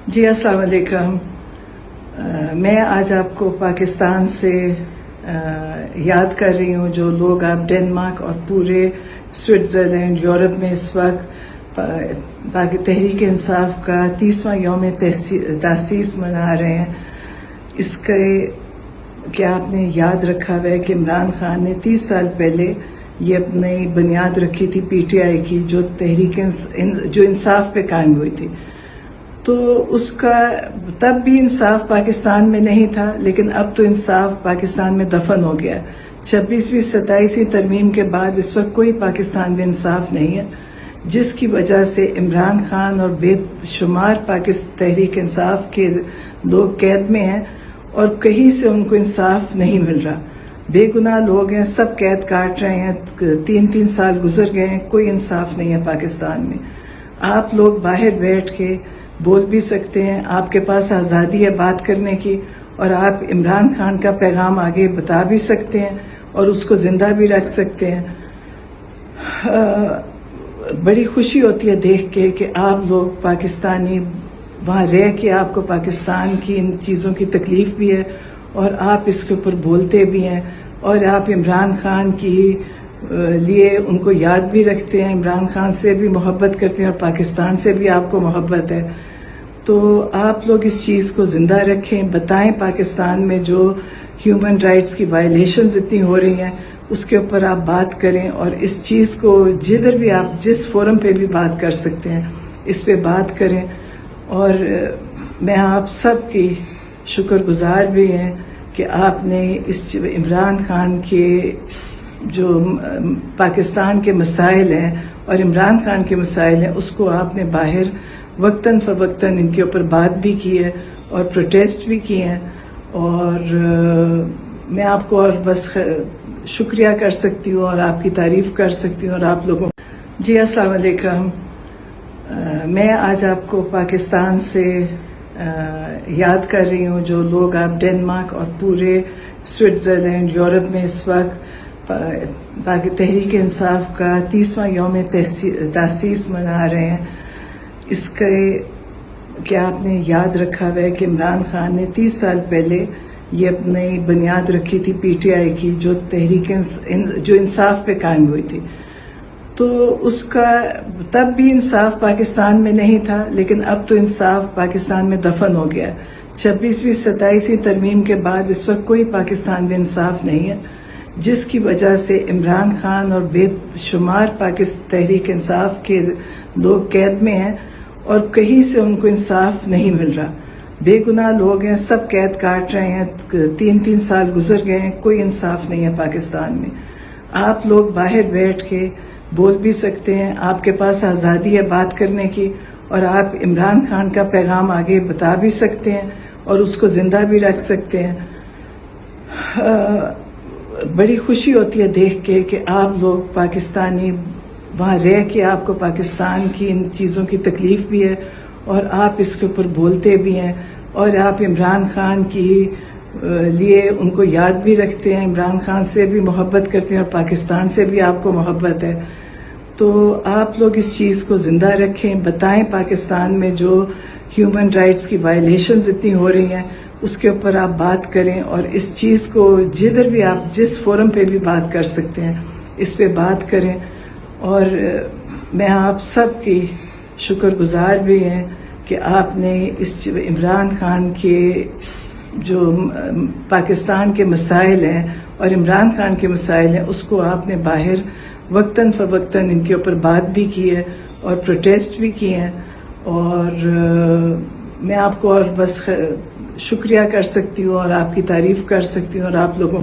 جی السلام علیکم. میں آج آپ کو پاکستان سے یاد کر رہی ہوں جو لوگ آپ ڈنمارک اور پورے سوئٹزرلینڈ یورپ میں اس وقت تحریک انصاف کا 30واں یوم تاسیس منا رہے ہیں. اس کے کیا آپ نے یاد رکھا ہوا ہے کہ عمران خان نے 30 سال پہلے یہ اپنی بنیاد رکھی تھی پی ٹی آئی کی جو جو انصاف پہ قائم ہوئی تھی. تو اس کا تب بھی انصاف پاکستان میں نہیں تھا، لیکن اب تو انصاف پاکستان میں دفن ہو گیا. 26ویں 27ویں ترمیم کے بعد اس وقت کوئی پاکستان میں انصاف نہیں ہے، جس کی وجہ سے عمران خان اور بے شمار تحریک انصاف کے لوگ قید میں ہیں اور کہیں سے ان کو انصاف نہیں مل رہا. بے گناہ لوگ ہیں، سب قید کاٹ رہے ہیں، 3 سال گزر گئے ہیں، کوئی انصاف نہیں ہے پاکستان میں. آپ لوگ باہر بیٹھ کے بول بھی سکتے ہیں، آپ کے پاس آزادی ہے بات کرنے کی، اور آپ عمران خان کا پیغام آگے بتا بھی سکتے ہیں اور اس کو زندہ بھی رکھ سکتے ہیں. بڑی خوشی ہوتی ہے دیکھ کے کہ آپ لوگ پاکستانی وہاں رہ کے آپ کو پاکستان کی ان چیزوں کی تکلیف بھی ہے اور آپ اس کے اوپر بولتے بھی ہیں، اور آپ عمران خان کی لیے ان کو یاد بھی رکھتے ہیں، عمران خان سے بھی محبت کرتے ہیں اور پاکستان سے بھی آپ کو محبت ہے. تو آپ لوگ اس چیز کو زندہ رکھیں، بتائیں پاکستان میں جو ہیومن رائٹس کی وائلیشنز اتنی ہو رہی ہیں اس کے اوپر آپ بات کریں، اور اس چیز کو جدھر بھی آپ جس فورم پہ بھی بات کر سکتے ہیں اس پہ بات کریں. اور میں آپ سب کی شکر گزار بھی ہیں کہ آپ نے اس عمران خان کے جو پاکستان کے مسائل ہیں اور عمران خان کے مسائل ہیں اس کو آپ نے باہر وقتاً فوقتاً ان کے اوپر بات بھی کی ہے اور پروٹیسٹ بھی کی ہیں. اور میں آپ کو اور بس شکریہ کر سکتی ہوں اور آپ کی تعریف کر سکتی ہوں. اور آپ لوگوں جی السلام علیکم. میں آج آپ کو پاکستان سے یاد کر رہی ہوں جو لوگ آپ ڈنمارک اور پورے سوئٹزرلینڈ یورپ میں اس وقت تحریک انصاف کا 30واں یوم تاسیس منا رہے ہیں. اس کے کیا آپ نے یاد رکھا ہوا ہے کہ عمران خان نے 30 سال پہلے یہ اپنی بنیاد رکھی تھی پی ٹی آئی کی جو جو انصاف پہ قائم ہوئی تھی. تو اس کا تب بھی انصاف پاکستان میں نہیں تھا، لیکن اب تو انصاف پاکستان میں دفن ہو گیا. 26ویں 27ویں ترمیم کے بعد اس وقت کوئی پاکستان میں انصاف نہیں ہے، جس کی وجہ سے عمران خان اور بے شمار تحریک انصاف کے لوگ قید میں ہیں اور کہیں سے ان کو انصاف نہیں مل رہا. بے گناہ لوگ ہیں، سب قید کاٹ رہے ہیں، 3 سال گزر گئے ہیں، کوئی انصاف نہیں ہے پاکستان میں. آپ لوگ باہر بیٹھ کے بول بھی سکتے ہیں، آپ کے پاس آزادی ہے بات کرنے کی، اور آپ عمران خان کا پیغام آگے بتا بھی سکتے ہیں اور اس کو زندہ بھی رکھ سکتے ہیں. بڑی خوشی ہوتی ہے دیکھ کے کہ آپ لوگ پاکستانی وہاں رہ کے آپ کو پاکستان کی ان چیزوں کی تکلیف بھی ہے اور آپ اس کے اوپر بولتے بھی ہیں، اور آپ عمران خان کی لیے ان کو یاد بھی رکھتے ہیں، عمران خان سے بھی محبت کرتے ہیں اور پاکستان سے بھی آپ کو محبت ہے. تو آپ لوگ اس چیز کو زندہ رکھیں، بتائیں پاکستان میں جو ہیومن رائٹس کی وائلیشنز اتنی ہو رہی ہیں اس کے اوپر آپ بات کریں، اور اس چیز کو جدھر بھی آپ جس فورم پہ بھی بات کر سکتے ہیں اس پہ بات کریں. اور میں آپ سب کی شکر گزار بھی ہیں کہ آپ نے اس عمران خان کے جو پاکستان کے مسائل ہیں اور عمران خان کے مسائل ہیں اس کو آپ نے باہر وقتاً فوقتاً ان کے اوپر بات بھی کی ہے اور پروٹیسٹ بھی کی ہیں. اور میں آپ کو اور بس شکریہ کر سکتی ہوں اور آپ کی تعریف کر سکتی ہوں. اور آپ لوگوں